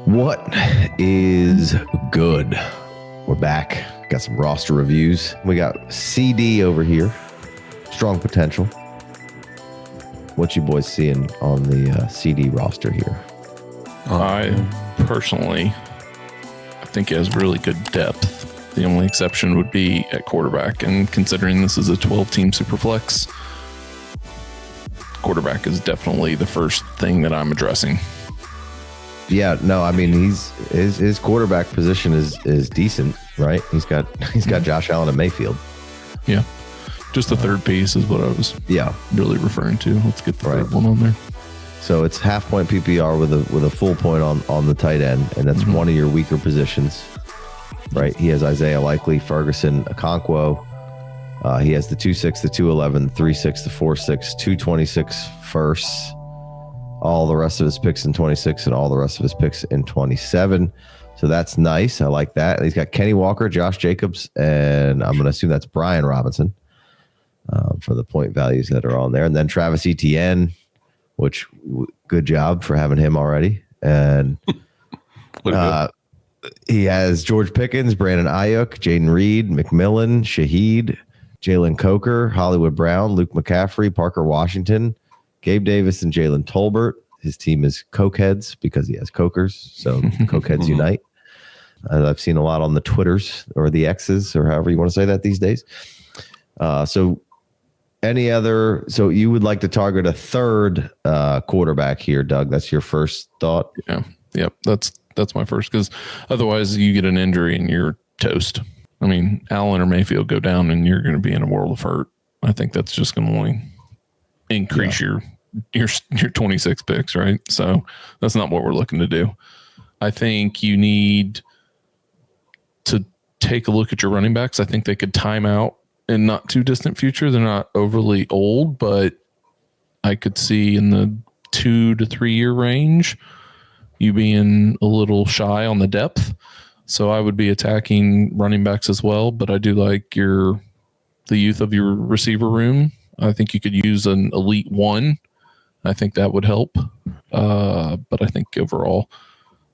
What is good? We're back. Got some roster reviews. We got CD over here. Strong potential. What you boys seeing on the CD roster here? I personally, I think he has really good depth. The only exception would be at quarterback. And considering this is a 12-team Superflex, quarterback is definitely the first thing that I'm addressing. Yeah, no, I mean his quarterback position is decent, right? He's got Josh Allen and Mayfield. Yeah, just the third piece is what I was really referring to. Let's get the third one on there. So it's half point PPR with a full point on the tight end, and that's one of your weaker positions, right? He has Isaiah Likely, Ferguson, Okonkwo. He has the 2.6, the 2.11, 3.6, the 4.6, 226 firsts. All the rest of his picks in 26 and all the rest of his picks in 27. So that's nice. I like that. He's got Kenny Walker, Josh Jacobs, and I'm going to assume that's Brian Robinson for the point values that are on there. And then Travis Etienne, which good job for having him already. And he has George Pickens, Brandon Ayuk, Jaden Reed, McMillan, Shaheed, Jalen Coker, Hollywood Brown, Luke McCaffrey, Parker Washington, Gabe Davis, and Jalen Tolbert. His team is Cokeheads because he has Cokers, so Cokeheads unite. I've seen a lot on the Twitters or the X's or however you want to say that these days. So you would like to target a third quarterback here, Doug? That's your first thought? Yeah. Yep. That's my first, because otherwise you get an injury and you're toast. I mean, Allen or Mayfield go down and you're going to be in a world of hurt. I think that's just going to only increase your 26 picks, right? So that's not what we're looking to do. I think you need to take a look at your running backs. I think they could time out in not too distant future. They're not overly old, but I could see in the 2 to 3 year range you being a little shy on the depth. So I would be attacking running backs as well, but I do like the youth of your receiver room. I think you could use an elite one. I think that would help. But I think overall,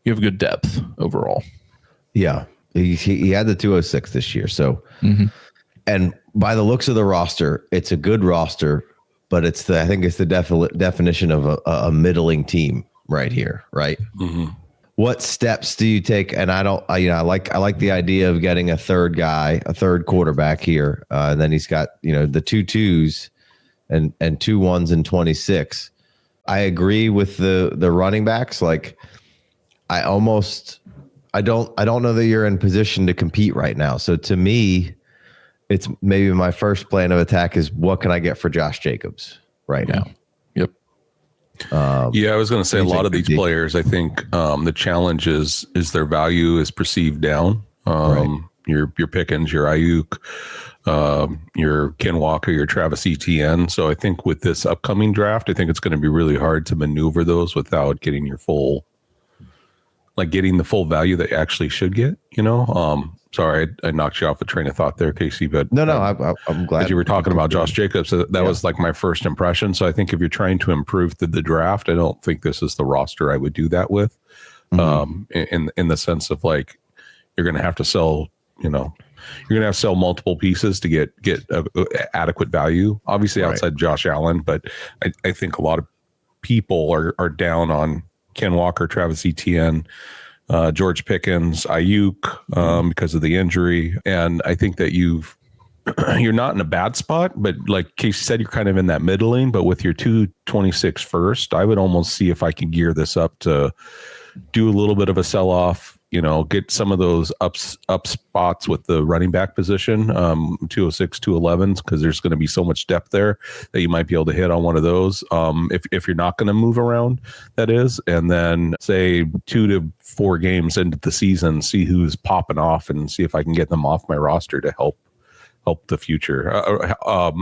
you have good depth overall. Yeah. He had the 206 this year. So, and by the looks of the roster, it's a good roster, but I think it's the definition of a middling team right here. Right. Mm-hmm. What steps do you take? And I like the idea of getting a third quarterback here. And then he's got, the 2 2s and 2 1s and 26. I agree with the running backs. Like I don't know that you're in position to compete right now. So to me, it's maybe my first plan of attack is what can I get for Josh Jacobs right now? Yep. I was going to say a lot of these players, I think the challenge is their value is perceived down. Right. Your Pickens, your Ayuk, your Ken Walker, your Travis Etienne. So I think with this upcoming draft, I think it's going to be really hard to maneuver those without getting the full value that you actually should get, Sorry, I knocked you off the train of thought there, Casey, but no, I'm glad that you were talking about Josh Jacobs. That was like my first impression. So I think if you're trying to improve the draft, I don't think this is the roster I would do that with. In the sense of like, you're going to have to sell, you're going to have to sell multiple pieces to get adequate value, obviously outside Josh Allen. But I think a lot of people are down on Ken Walker, Travis Etienne, George Pickens, Ayuk, because of the injury. And I think that you're not in a bad spot, but like Casey said, you're kind of in that middling. But with your 226 first, I would almost see if I can gear this up to do a little bit of a sell-off, get some of those up spots with the running back position, 206, 211s, because there's going to be so much depth there that you might be able to hit on one of those. If you're not going to move around, that is. And then say 2 to 4 games into the season, see who's popping off and see if I can get them off my roster to help the future.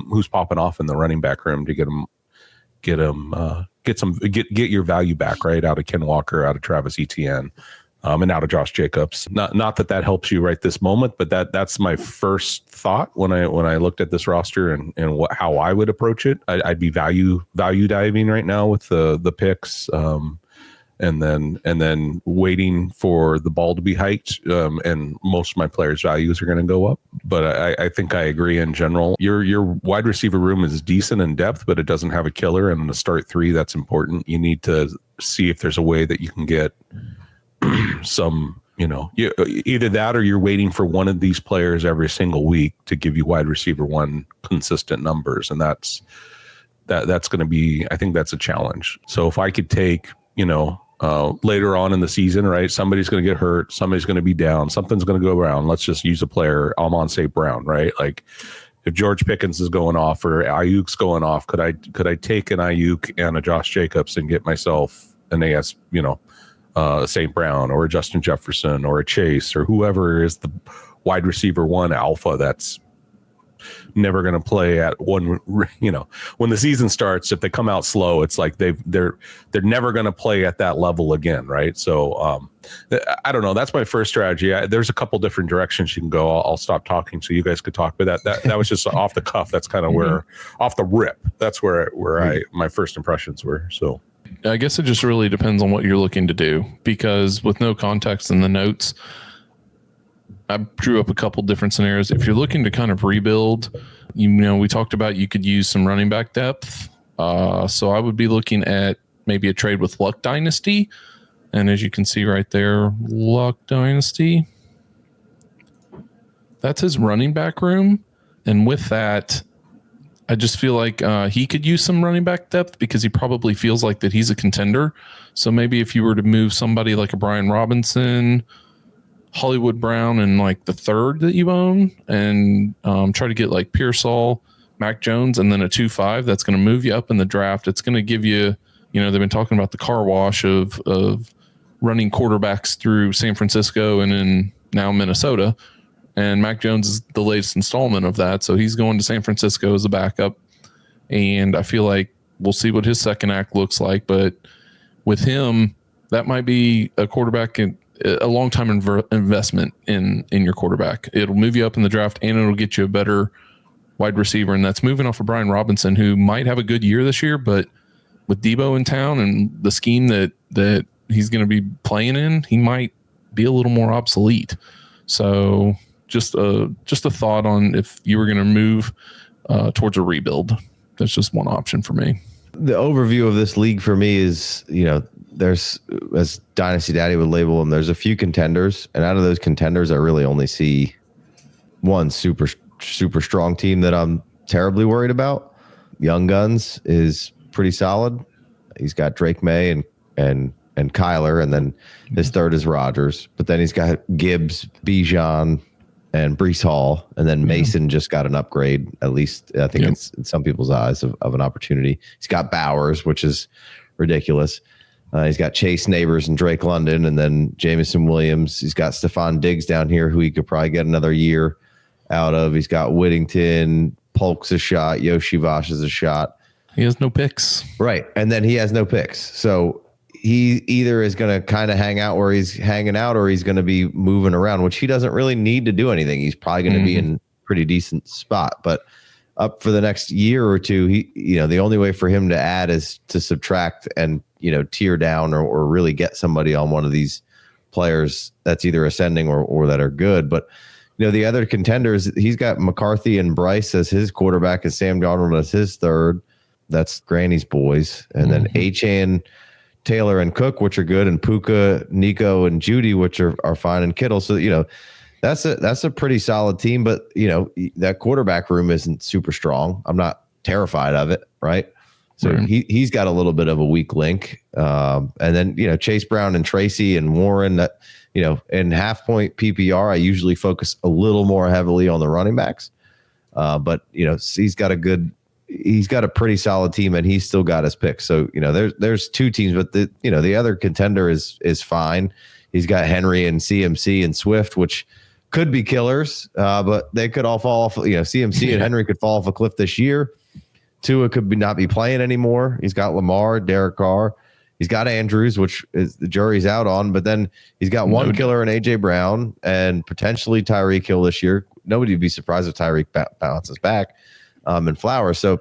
Who's popping off in the running back room to get your value back, right, out of Ken Walker, out of Travis Etienne. And out of Josh Jacobs. Not that helps you right this moment, but that's my first thought when I looked at this roster and how I would approach it. I'd be value diving right now with the picks, and then waiting for the ball to be hiked. And most of my players' values are going to go up. But I think I agree in general. Your wide receiver room is decent in depth, but it doesn't have a killer. And in the start three, that's important. You need to see if there's a way that you can get some, either that or you're waiting for one of these players every single week to give you wide receiver one consistent numbers. And that's going to be, I think that's a challenge. So if I could take, later on in the season, right, somebody's going to get hurt, somebody's going to be down, something's going to go around. Let's just use a player, Amon St. Brown, right? Like if George Pickens is going off or Ayuk's going off, could I take an Ayuk and a Josh Jacobs and get myself an St. Brown or a Justin Jefferson or a Chase or whoever is the wide receiver one alpha that's never going to play at one, when the season starts, if they come out slow, it's like they're never going to play at that level again. Right. So I don't know. That's my first strategy. There's a couple different directions you can go. I'll stop talking so you guys could talk, but that was just off the cuff. That's kind of where off the rip, that's where my first impressions were. So I guess it just really depends on what you're looking to do, because with no context in the notes, I drew up a couple different scenarios. If you're looking to kind of rebuild, we talked about you could use some running back depth. So I would be looking at maybe a trade with Luck Dynasty. And as you can see right there, Luck Dynasty, that's his running back room. And with that, I just feel like he could use some running back depth because he probably feels like that he's a contender. So maybe if you were to move somebody like a Brian Robinson, Hollywood Brown, and like the third that you own, and try to get like Pearsall, Mac Jones, and then a 2-5, that's going to move you up in the draft. It's going to give you, they've been talking about the car wash of running quarterbacks through San Francisco and in now Minnesota. And Mac Jones is the latest installment of that. So he's going to San Francisco as a backup. And I feel like we'll see what his second act looks like. But with him, that might be a quarterback and a long-time investment in your quarterback. It'll move you up in the draft, and it'll get you a better wide receiver. And that's moving off of Brian Robinson, who might have a good year this year, but with Debo in town and the scheme that he's going to be playing in, he might be a little more obsolete. So just a thought on if you were going to move towards a rebuild. That's just one option for me. The overview of this league for me is, there's, as Dynasty Daddy would label them, there's a few contenders, and out of those contenders, I really only see one super strong team that I'm terribly worried about. Young Guns is pretty solid. He's got Drake May and Kyler, and then his third is Rodgers. But then he's got Gibbs, Bijan, and Breece Hall, and then Mason just got an upgrade, at least I think it's in some people's eyes of an opportunity. He's got Bowers, which is ridiculous. He's got Chase Neighbors and Drake London, and then Jamison Williams. He's got Stephon Diggs down here, who he could probably get another year out of. He's got Whittington, Polk's a shot, Yoshi Vosh is a shot. He has no picks. Right, and then he has no picks. So he either is going to kind of hang out where he's hanging out, or he's going to be moving around, which he doesn't really need to do anything. He's probably going to be in a pretty decent spot. But up for the next year or two, the only way for him to add is to subtract and, tear down or really get somebody on one of these players that's either ascending or that are good. But, the other contenders, he's got McCarthy and Bryce as his quarterback, and Sam Darnold as his third. That's Granny's boys. And then Achane, Taylor, and Cook, which are good, and Puka, Nico, and Judy, which are fine, and Kittle. So, that's a pretty solid team, but that quarterback room isn't super strong. I'm not terrified of it, right? So he's got a little bit of a weak link. And then, Chase Brown and Tracy and Warren, that, in half point PPR, I usually focus a little more heavily on the running backs. But he's got a pretty solid team, and he's still got his picks. So, there's two teams, but the other contender is fine. He's got Henry and CMC and Swift, which could be killers, but they could all fall off. CMC and Henry could fall off a cliff this year. Tua could not be playing anymore. He's got Lamar, Derek Carr. He's got Andrews, which is the jury's out on, but then he's got one killer in AJ Brown and potentially Tyreek Hill this year. Nobody would be surprised if Tyreek bounces back, and Flowers. So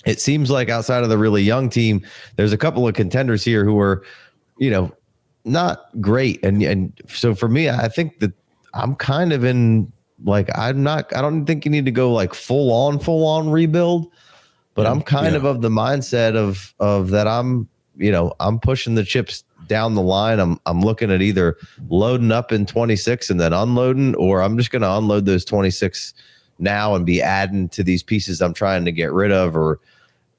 it seems like outside of the really young team, there's a couple of contenders here who are not great. And so for me, I think that I'm kind of in like, I don't think you need to go like full on rebuild, but I'm kind of the mindset of that I'm pushing the chips down the line. I'm looking at either loading up in 26 and then unloading, or I'm just going to unload those 26 now and be adding to these pieces I'm trying to get rid of, or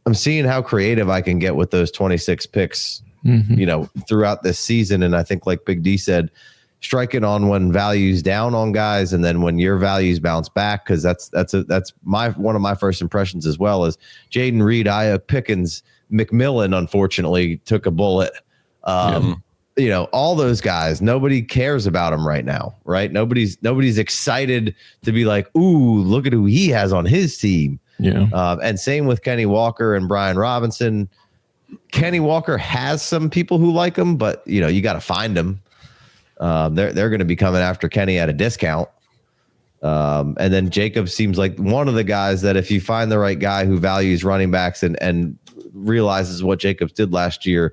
I'm seeing how creative I can get with those 26 picks, throughout this season. And I think, like Big D said, striking on when value's down on guys, and then when your values bounce back, because that's one of my first impressions as well is Jaden Reed, Ayuk, Pickens, McMillan unfortunately took a bullet. All those guys, nobody cares about them right now, right? Nobody's excited to be like, ooh, look at who he has on his team. And same with Kenny Walker and Brian Robinson. Kenny Walker has some people who like him, but you got to find them. They're going to be coming after Kenny at a discount. And then Jacob seems like one of the guys that if you find the right guy who values running backs and realizes what Jacobs did last year,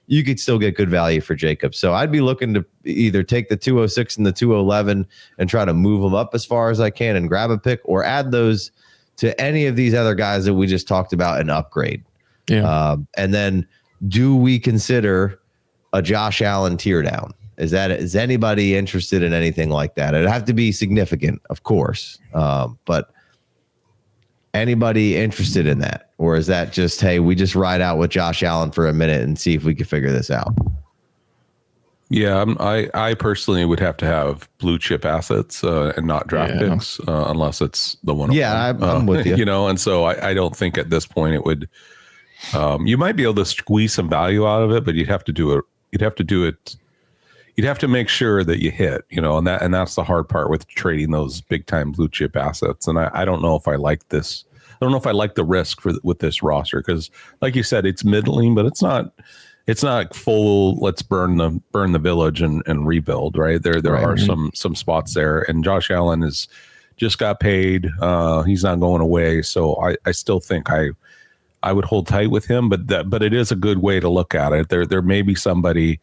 you could still get good value for Jacobs. So I'd be looking to either take the 206 and the 211 and try to move them up as far as I can and grab a pick, or add those to any of these other guys that we just talked about and upgrade. And then do we consider a Josh Allen tear down? Is anybody interested in anything like that? It'd have to be significant, of course. But anybody interested in that? Or is that just, hey, we just ride out with Josh Allen for a minute and see if we can figure this out? Yeah, I personally would have to have blue chip assets and not draft picks unless it's the one. Yeah, I'm with you. And so I don't think at this point it would. You might be able to squeeze some value out of it, but you'd have to do it. You'd have to make sure that you hit. And that's the hard part with trading those big time blue chip assets. And I don't know if I like this. I don't know if I like the risk with this roster, because, like you said, it's middling, but it's not full. Let's burn the village and rebuild. Right there are some spots there, and Josh Allen is just got paid. He's not going away, so I still think I would hold tight with him. But it is a good way to look at it. There may be somebody.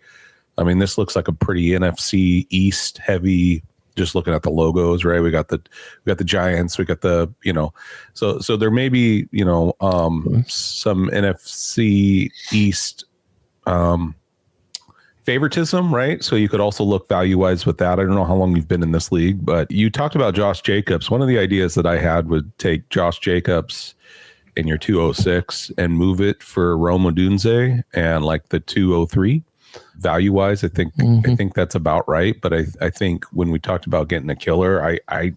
I mean, this looks like a pretty NFC East heavy. Just looking at the logos, right? We got the Giants. We got the So there may be some NFC East favoritism, right? So you could also look value wise with that. I don't know how long you've been in this league, but you talked about Josh Jacobs. One of the ideas that I had would take Josh Jacobs in your 206 and move it for Rome Odunze and like the 203. Value wise, I think that's about right. But I think when we talked about getting a killer, I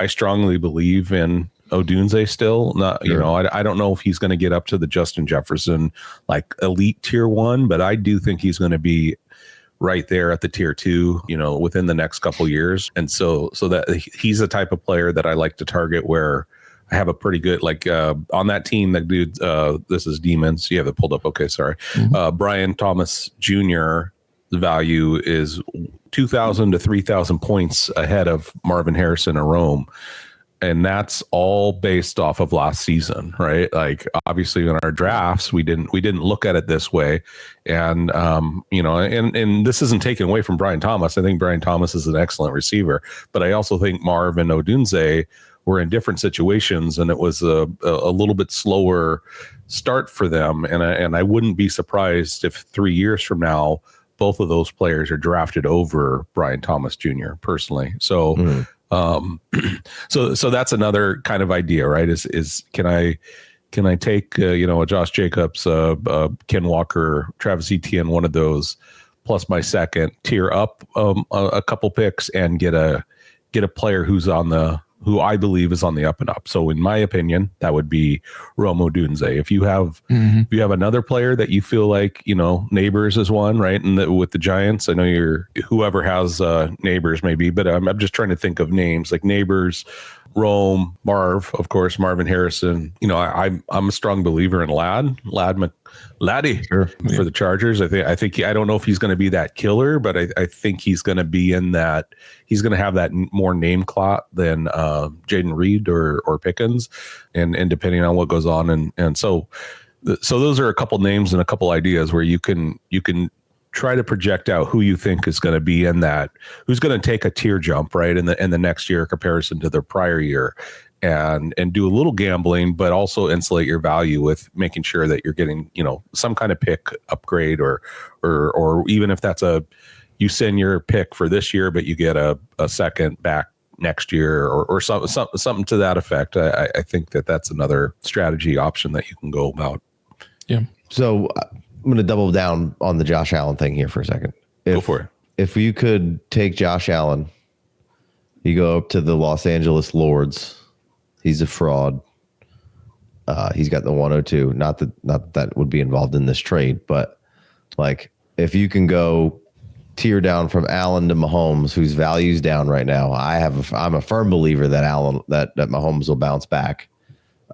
strongly believe in Odunze still. Not I don't know if he's going to get up to the Justin Jefferson like elite tier 1, but I do think he's going to be right there at the tier 2, within the next couple years. And so that he's the type of player that I like to target, where I have a pretty good, on that team, that dude, this is Demons. You have it pulled up. Okay, sorry. Brian Thomas Jr., the value is 2,000 to 3,000 points ahead of Marvin Harrison or Rome. And that's all based off of last season, right? Like, obviously in our drafts, we didn't look at it this way. And, and this isn't taken away from Brian Thomas. I think Brian Thomas is an excellent receiver, but I also think Marv and Odunze were in different situations, and it was a little bit slower start for them. And I wouldn't be surprised if 3 years from now, both of those players are drafted over Brian Thomas Jr. personally. So, so that's another kind of idea, right? Is can I take a Josh Jacobs, Ken Walker, Travis Etienne, one of those, plus my second, tier up a couple picks and get a player who I believe is on the up and up. So in my opinion, that would be Rome Odunze. If you have another player that you feel like, Neighbors is one, right? And with the Giants, I know whoever has Neighbors maybe, but I'm just trying to think of names like Neighbors, Rome, Marv, of course, Marvin Harrison. I'm a strong believer in Laddie for the Chargers. I think I don't know if he's going to be that killer, but I think he's going to be in that. He's going to have that more name clot than Jaden Reed or Pickens, and depending on what goes on, and so those are a couple names and a couple ideas where you can try to project out who you think is going to be in that, who's going to take a tier jump, right, in the next year comparison to their prior year, and do a little gambling, but also insulate your value with making sure that you're getting, some kind of pick upgrade, or even if that's you send your pick for this year, but you get a second back next year, or something to that effect. I think that's another strategy option that you can go about. Yeah. So I'm going to double down on the Josh Allen thing here for a second. Go for it. If you could take Josh Allen, you go up to the Los Angeles Lords. He's a fraud. He's got the 102. Not that would be involved in this trade, but like if you can go tier down from Allen to Mahomes, whose value's down right now, I'm a firm believer that Mahomes will bounce back.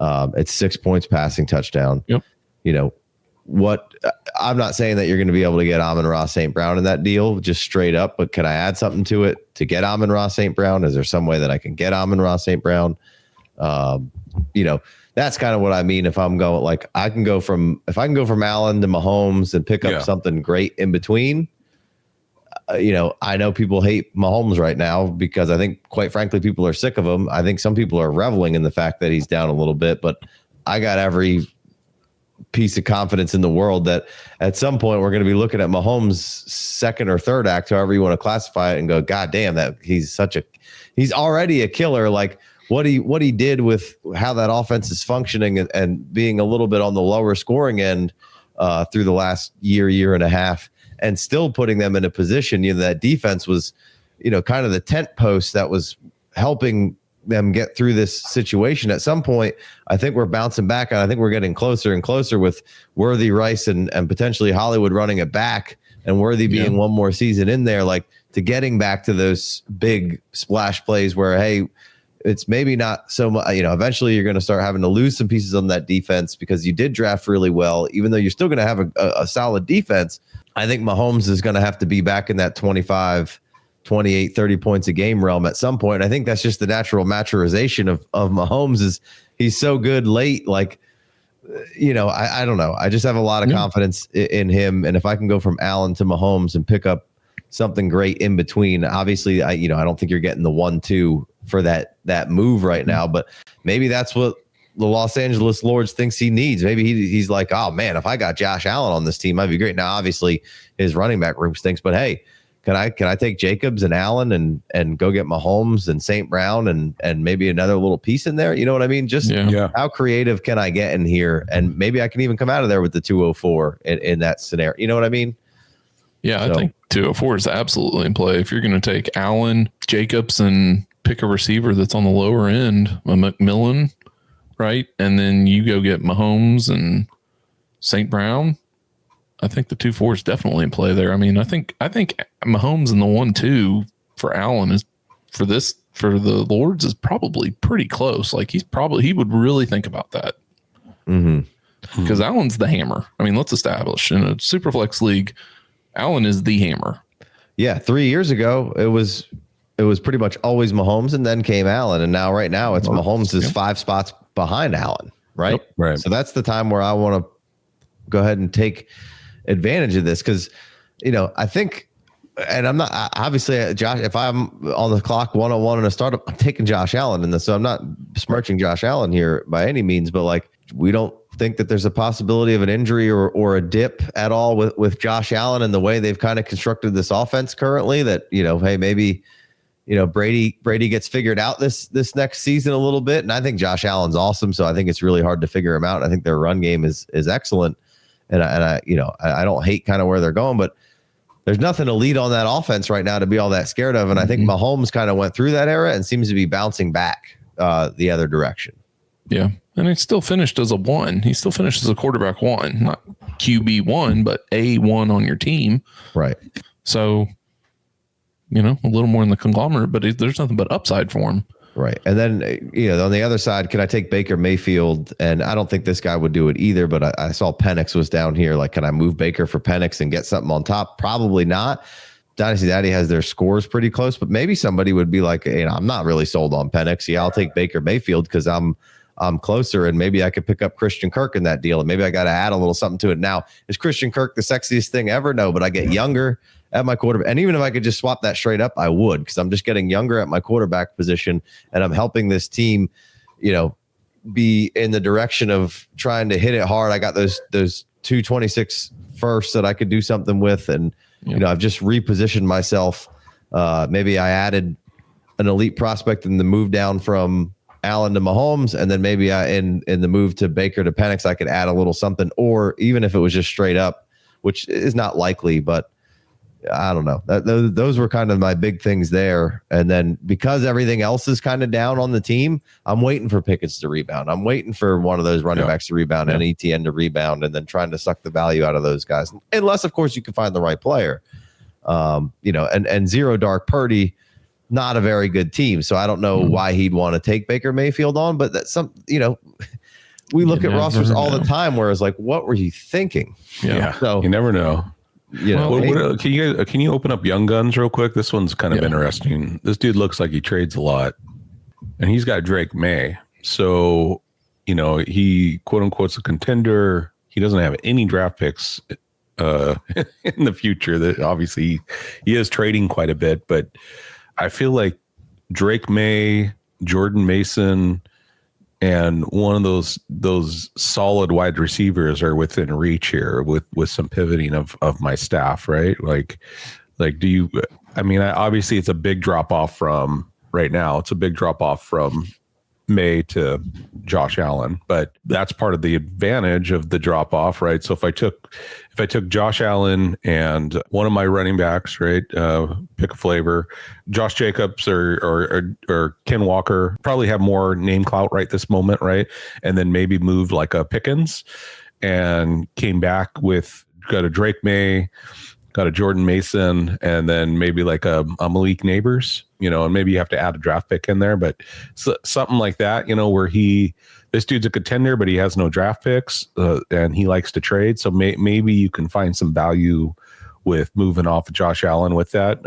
It's 6 points passing touchdown. Yep. I'm not saying that you're going to be able to get Amon-Ra St. Brown in that deal just straight up, but can I add something to it to get Amon-Ra St. Brown? Is there some way that I can get Amon-Ra St. Brown? That's kind of what I mean. If I'm going, like, if I can go from Allen to Mahomes and pick up something great in between. I know people hate Mahomes right now because I think, quite frankly, people are sick of him. I think some people are reveling in the fact that he's down a little bit, but I got every piece of confidence in the world that at some point we're going to be looking at Mahomes' second or third act, however you want to classify it, and go, God damn, that he's already a killer. Like what he did with how that offense is functioning and being a little bit on the lower scoring end through the last year and a half, and still putting them in a position, that defense was, kind of the tent post that was helping them get through this situation. At some point, I think we're bouncing back, and I think we're getting closer and closer with Worthy, Rice, and potentially Hollywood running it back, and Worthy being one more season in there, like to getting back to those big splash plays where, hey, it's maybe not so much, eventually you're going to start having to lose some pieces on that defense because you did draft really well, even though you're still going to have a solid defense. I think Mahomes is going to have to be back in that 25, 28, 30 points a game realm at some point. I think that's just the natural maturization of Mahomes. Is he's so good late. Like, I don't know. I just have a lot of confidence in him. And if I can go from Allen to Mahomes and pick up something great in between, obviously I don't think you're getting the 1-2 for that move right now, but maybe that's what the Los Angeles Lords thinks he needs. Maybe he's like, oh man, if I got Josh Allen on this team, that'd be great. Now, obviously his running back room stinks, but hey, can I take Jacobs and Allen and go get Mahomes and St. Brown and maybe another little piece in there? You know what I mean? Just how creative can I get in here? And maybe I can even come out of there with the 204 in that scenario. You know what I mean? Yeah, I think 204 is absolutely in play. If you're going to take Allen, Jacobs, and pick a receiver that's on the lower end, a McMillan, right? And then you go get Mahomes and St. Brown. I think the 2-4 is definitely in play there. I mean, I think Mahomes and the 1-2 for Allen is for the Lords is probably pretty close. Like he would really think about that. Because Allen's the hammer. I mean, let's establish in a Superflex league, Allen is the hammer. Yeah, 3 years ago it was pretty much always Mahomes and then came Allen, and right now it's Mahomes is 5 spots behind Allen, right? Yep, right. So that's the time where I want to go ahead and take advantage of this because, I think, and I'm not obviously Josh. If I'm on the clock 101 in a startup, I'm taking Josh Allen in this. So I'm not besmirching Josh Allen here by any means, but like we don't think that there's a possibility of an injury or a dip at all with Josh Allen and the way they've kind of constructed this offense currently. That hey, maybe Brady gets figured out this next season a little bit, and I think Josh Allen's awesome. So I think it's really hard to figure him out. I think their run game is excellent. And I don't hate kind of where they're going, but there's nothing elite on that offense right now to be all that scared of. And I think Mahomes kind of went through that era and seems to be bouncing back the other direction. Yeah. And he still finished as a 1. He still finished as a quarterback 1, not QB 1, but a 1 on your team. Right. So, a little more in the conglomerate, but there's nothing but upside for him. Right. And then, on the other side, can I take Baker Mayfield? And I don't think this guy would do it either, but I saw Penix was down here. Like, can I move Baker for Penix and get something on top? Probably not. Dynasty Daddy has their scores pretty close, but maybe somebody would be like, I'm not really sold on Penix. Yeah, I'll take Baker Mayfield because I'm I'm closer, and maybe I could pick up Christian Kirk in that deal, and maybe I got to add a little something to it. Now, is Christian Kirk the sexiest thing ever? No, but I get younger at my quarterback. And even if I could just swap that straight up, I would, because I'm just getting younger at my quarterback position, and I'm helping this team, be in the direction of trying to hit it hard. I got those 226 firsts that I could do something with, and I've just repositioned myself. Maybe I added an elite prospect in the move down from Allen to Mahomes, and then maybe in the move to Baker to Penix, I could add a little something, or even if it was just straight up, which is not likely, but I don't know. Those were kind of my big things there. And then because everything else is kind of down on the team, I'm waiting for Pickens to rebound. I'm waiting for one of those running backs to rebound and ETN to rebound, and then trying to suck the value out of those guys. Unless, of course, you can find the right player. And zero dark Purdy, not a very good team. So I don't know why he'd want to take Baker Mayfield on, but that's we look at rosters all the time where it's like, what were you thinking? Yeah. So you never know. Can you open up Young Guns real quick? This one's kind of interesting. This dude looks like he trades a lot, and he's got Drake Maye. So, he quote unquote's a contender. He doesn't have any draft picks in the future. That obviously he is trading quite a bit, but I feel like Drake Maye, Jordan Mason, and one of those solid wide receivers are within reach here with some pivoting of my staff, right? Like obviously it's a big drop off from right now. It's a big drop off from Maye to Josh Allen, but that's part of the advantage of the drop off, right? So if I took Josh Allen and one of my running backs, right, pick a flavor, Josh Jacobs or Ken Walker, probably have more name clout right this moment, right? And then maybe moved like a Pickens and came back with got a Drake Maye, got a Jordan Mason, and then maybe like a Malik Neighbors, and maybe you have to add a draft pick in there, but something like that, where this dude's a contender, but he has no draft picks, and he likes to trade. So maybe you can find some value with moving off of Josh Allen with that.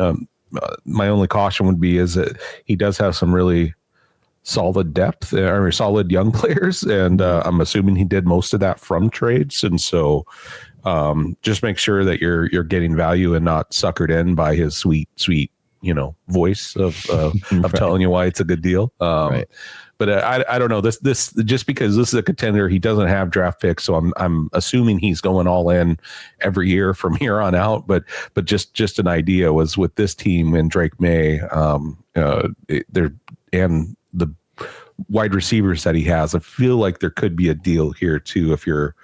My only caution would be is that he does have some really solid depth or solid young players, and I'm assuming he did most of that from trades, and so just make sure that you're getting value and not suckered in by his sweet voice of right. telling you why it's a good deal. Right. But I don't know, this just because this is a contender, he doesn't have draft picks, so I'm assuming he's going all in every year from here on out. But just an idea was with this team and Drake Maye, there and the wide receivers that he has, I feel like there could be a deal here too if you're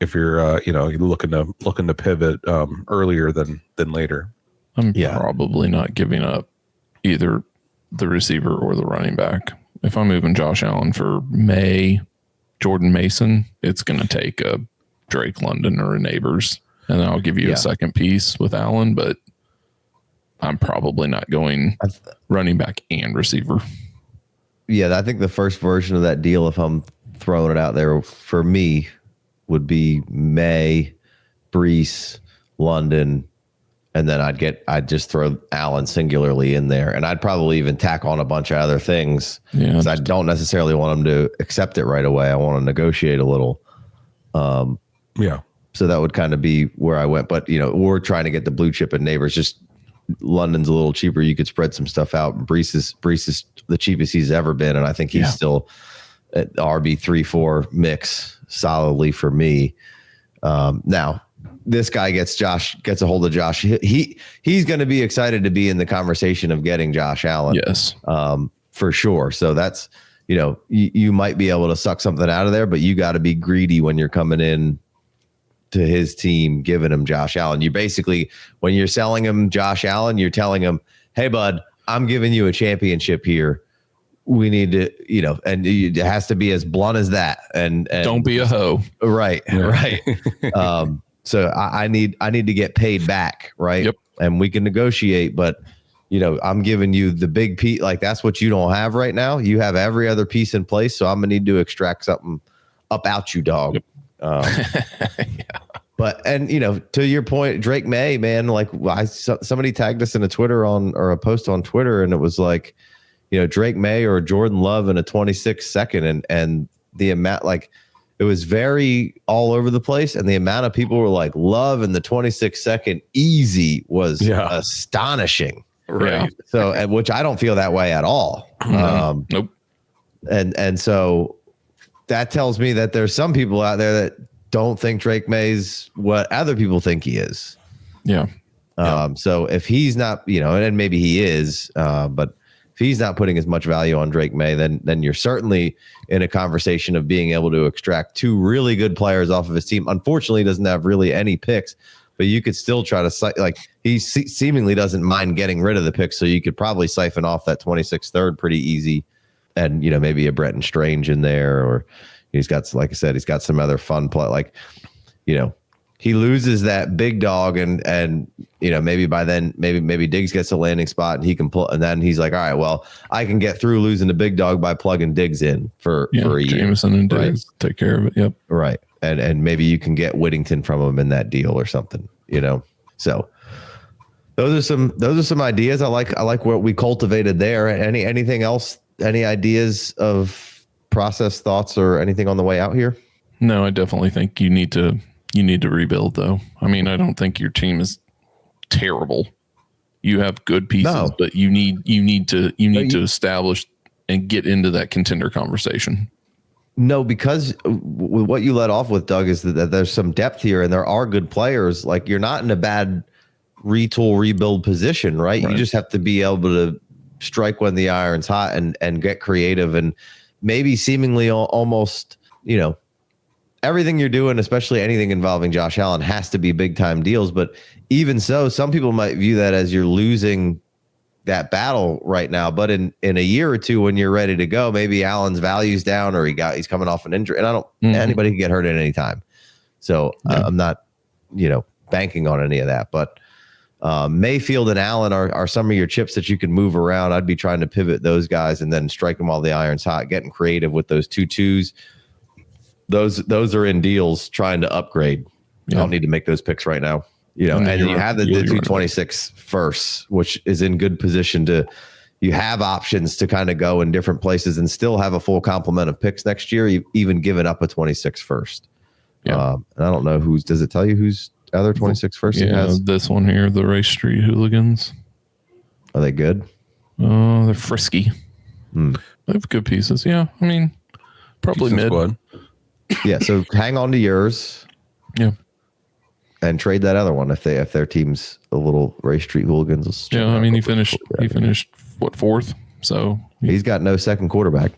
looking to pivot earlier than later. I'm probably not giving up either the receiver or the running back. If I'm moving Josh Allen for Maye, Jordan Mason, it's going to take a Drake London or a Neighbors, and then I'll give you a second piece with Allen, but I'm probably not going running back and receiver. Yeah, I think the first version of that deal, if I'm throwing it out there for me, would be Maye, Brees, London, and then I'd just throw Allen singularly in there, and I'd probably even tack on a bunch of other things because I don't necessarily want him to accept it right away. I want to negotiate a little. So that would kind of be where I went. But we're trying to get the blue chip and Neighbors. Just London's a little cheaper. You could spread some stuff out. Brees is the cheapest he's ever been, and I think he's still at RB 3-4 mix solidly for me. Now this guy gets a hold of Josh. He's going to be excited to be in the conversation of getting Josh Allen. Yes. For sure. So that's, you might be able to suck something out of there, but you got to be greedy when you're coming in to his team, giving him Josh Allen. You basically, when you're selling him Josh Allen, you're telling him, hey bud, I'm giving you a championship here. We need to, and it has to be as blunt as that. And don't be a hoe. Right. Right. So I need to get paid back. Right. Yep. And we can negotiate, but I'm giving you the big piece. Like that's what you don't have right now. You have every other piece in place. So I'm gonna need to extract something up out you, dog. Yep. But, and to your point, Drake Maye, man, like somebody tagged us in a post on Twitter, and it was like, Drake May or Jordan Love in a 26 second, and the amount, like, it was very all over the place, and the amount of people were like, Love in the 26 second easy was astonishing. Right. So, which I don't feel that way at all. Nope. And so that tells me that there's some people out there that don't think Drake May's what other people think he is. Yeah. So if he's not, and maybe he is, but if he's not putting as much value on Drake May, then you're certainly in a conversation of being able to extract two really good players off of his team. Unfortunately, he doesn't have really any picks, but you could still try to, like, he seemingly doesn't mind getting rid of the picks, so you could probably siphon off that 26th third pretty easy, and maybe a Bretton Strange in there, or he's got, like I said, he's got some other fun play, like, he loses that big dog, and maybe by then maybe Diggs gets a landing spot and he can pull, and then he's like, all right, well, I can get through losing the big dog by plugging Diggs in for a year. Jameson and Diggs take care of it. Yep. Right. And maybe you can get Whittington from him in that deal or something, So those are some ideas. I like what we cultivated there. Anything else? Any ideas of process, thoughts, or anything on the way out here? No, I definitely think you need to rebuild, though. I mean, I don't think your team is terrible. You have good pieces, but you need to establish and get into that contender conversation. No, because what you let off with, Doug, is that there's some depth here and there are good players. Like, you're not in a bad retool rebuild position, right? You just have to be able to strike when the iron's hot and get creative, and maybe seemingly almost, everything you're doing, especially anything involving Josh Allen, has to be big time deals. But even so, some people might view that as you're losing that battle right now. But in a year or two, when you're ready to go, maybe Allen's value's down, or he's coming off an injury, and anybody can get hurt at any time. So I'm not, banking on any of that. But Mayfield and Allen are some of your chips that you can move around. I'd be trying to pivot those guys and then strike them while the iron's hot, getting creative with those 2-2s. Those are in deals trying to upgrade. You don't need to make those picks right now. And then you have the 226 first, which is in good position you have options to kind of go in different places and still have a full complement of picks next year, even giving up a 26 first. Yeah. And I don't know does it tell you whose other 26 first he has? This one here, the Race Street Hooligans. Are they good? They're frisky. They have good pieces. Yeah. I mean, probably mid. Squad. Yeah, so hang on to yours. Yeah. And trade that other one if their team's a little Race Street Hooligans. Yeah, I mean, he finished what, fourth? So he's got no second quarterback.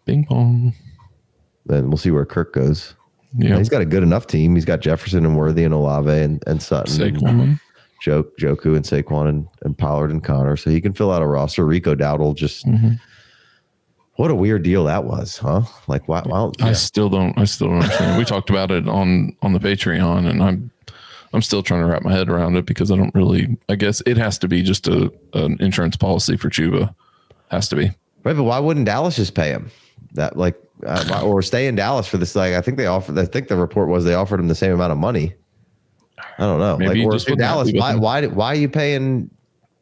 Bing pong. Then we'll see where Kirk goes. Yeah. He's got a good enough team. He's got Jefferson and Worthy and Olave and Sutton. Saquon. And Joku and Saquon and Pollard and Connor. So he can fill out a roster. Rico Dowdle just what a weird deal that was, huh? Like, why I still don't understand. We talked about it on the Patreon, and I'm still trying to wrap my head around it because I guess it has to be just an insurance policy for Chuba. Has to be. Right, but why wouldn't Dallas just pay him that, or stay in Dallas for this? Like, I think the report was they offered him the same amount of money. I don't know. Maybe or in Dallas, why are you paying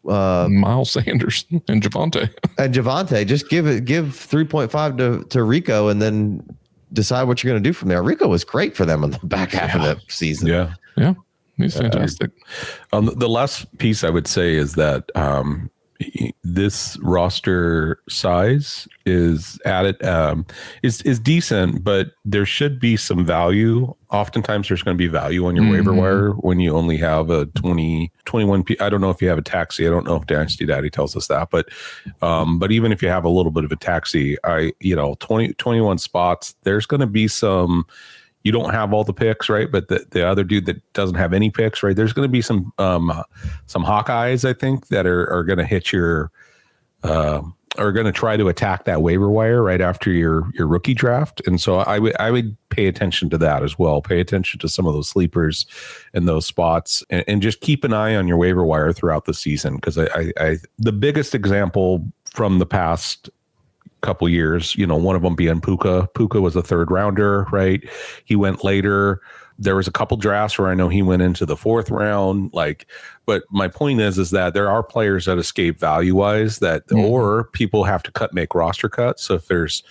Miles Sanders and Javonte? Just give 3.5 to Rico and then decide what you're going to do from there. Rico was great for them in the back half of the season. Yeah, he's fantastic. The last piece I would say is that this roster size is is decent, but there should be some value. Oftentimes there's going to be value on your waiver wire when you only have a 21 I don't know if you have a taxi. I don't know if Dynasty Daddy tells us that, but even if you have a little bit of a taxi, 21 spots, there's going to be some. You don't have all the picks, right? But the other dude that doesn't have any picks, right? There's going to be some Hawkeyes, I think, that are going to hit are going to try to attack that waiver wire right after your rookie draft. And so I would pay attention to that as well. Pay attention to some of those sleepers and those spots, and just keep an eye on your waiver wire throughout the season. Because the biggest example from the past couple years, one of them being Puka. Puka was a 3rd rounder, right? He went later. There was a couple drafts where I know he went into the 4th round. But my point is that there are players that escape value wise or people have to make roster cuts. So if there's,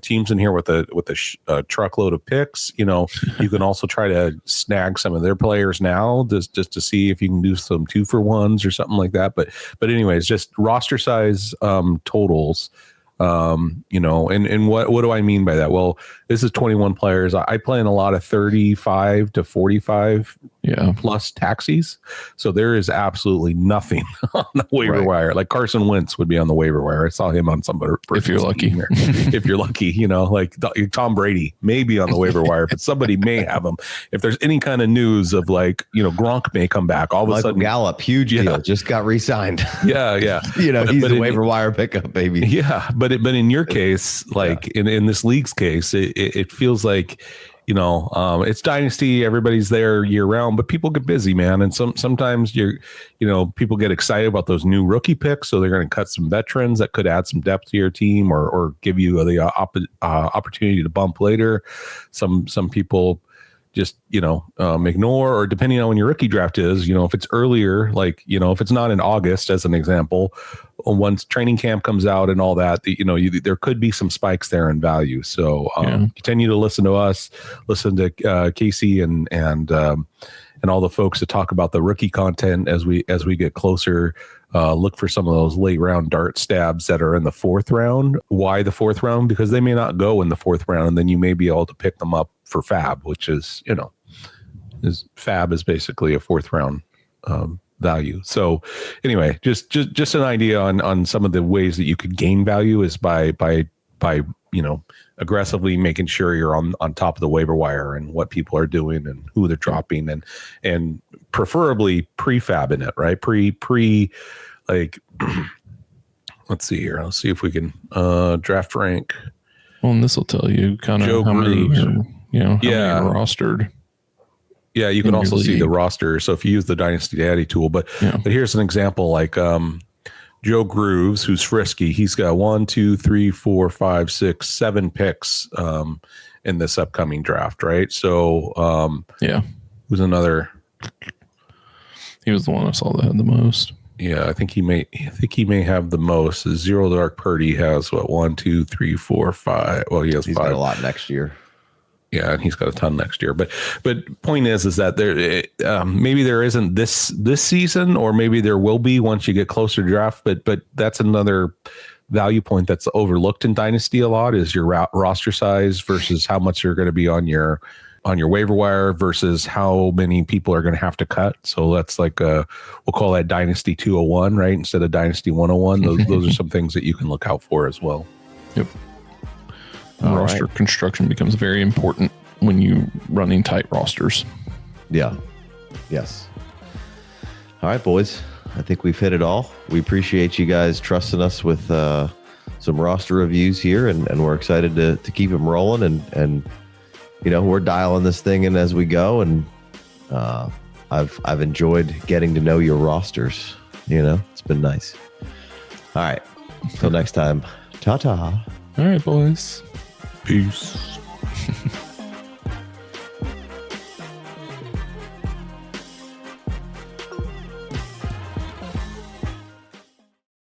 teams in here with a truckload of picks, you can also try to snag some of their players now just to see if you can do some 2-for-1s or something like that. But anyways, just roster size totals. And what do I mean by that? Well, this is 21 players. I play in a lot of 35 to 45 plus taxis. So there is absolutely nothing on the waiver wire. Like Carson Wentz would be on the waiver wire. I saw him on somebody. If you're lucky. If you're lucky, like Tom Brady may be on the waiver wire, but somebody may have him. If there's any kind of news of Gronk may come back, all of a sudden Gallup, huge deal, just got re-signed. Yeah. He's a waiver wire pickup, baby. Yeah. But in your case, in this league's case, it feels like, it's Dynasty. Everybody's there year round, but people get busy, man. And sometimes people get excited about those new rookie picks. So they're going to cut some veterans that could add some depth to your team or give you the opportunity to bump later. Some people just, ignore, or depending on when your rookie draft is, if it's earlier, if it's not in August, as an example, once training camp comes out and all that, there could be some spikes there in value. So continue to listen to us, listen to Casey and all the folks that talk about the rookie content as we get closer. Look for some of those late round dart stabs that are in the 4th round. Why the 4th round? Because they may not go in the 4th round, and then you may be able to pick them up for fab, which is, fab is basically a 4th round value. So anyway, just an idea on some of the ways that you could gain value is by aggressively making sure you're on top of the waiver wire and what people are doing and who they're dropping and preferably pre-fabbing it, right? Let's see here. Let's see if we can draft rank. Well, and this will tell you kind of how many are rostered. Yeah, you can also see the roster. So if you use the Dynasty Daddy tool, but here's an example like Joe Grooves, who's frisky. He's got 1, 2, 3, 4, 5, 6, 7 picks in this upcoming draft, right? So who's another? He was the one I saw that had the most. Yeah, I think he may have the most. Zero Dark Purdy has 1, 2, 3, 4, 5. Well, he's 5. Got a lot next year. Yeah, and he's got a ton next year. But point is that there maybe there isn't this season, or maybe there will be once you get closer to draft. But that's another value point that's overlooked in Dynasty a lot is your roster size versus how much you're going to be on your waiver wire versus how many people are going to have to cut. So that's we'll call that Dynasty 201, right? Instead of Dynasty 101. Those are some things that you can look out for as well. Yep. Roster construction becomes very important when you're running tight rosters. Yeah. Yes. All right, boys. I think we've hit it all. We appreciate you guys trusting us with some roster reviews here, and we're excited to keep them rolling. And we're dialing this thing in as we go. And I've enjoyed getting to know your rosters. It's been nice. All right. Until next time. Ta-ta. All right, boys. Peace.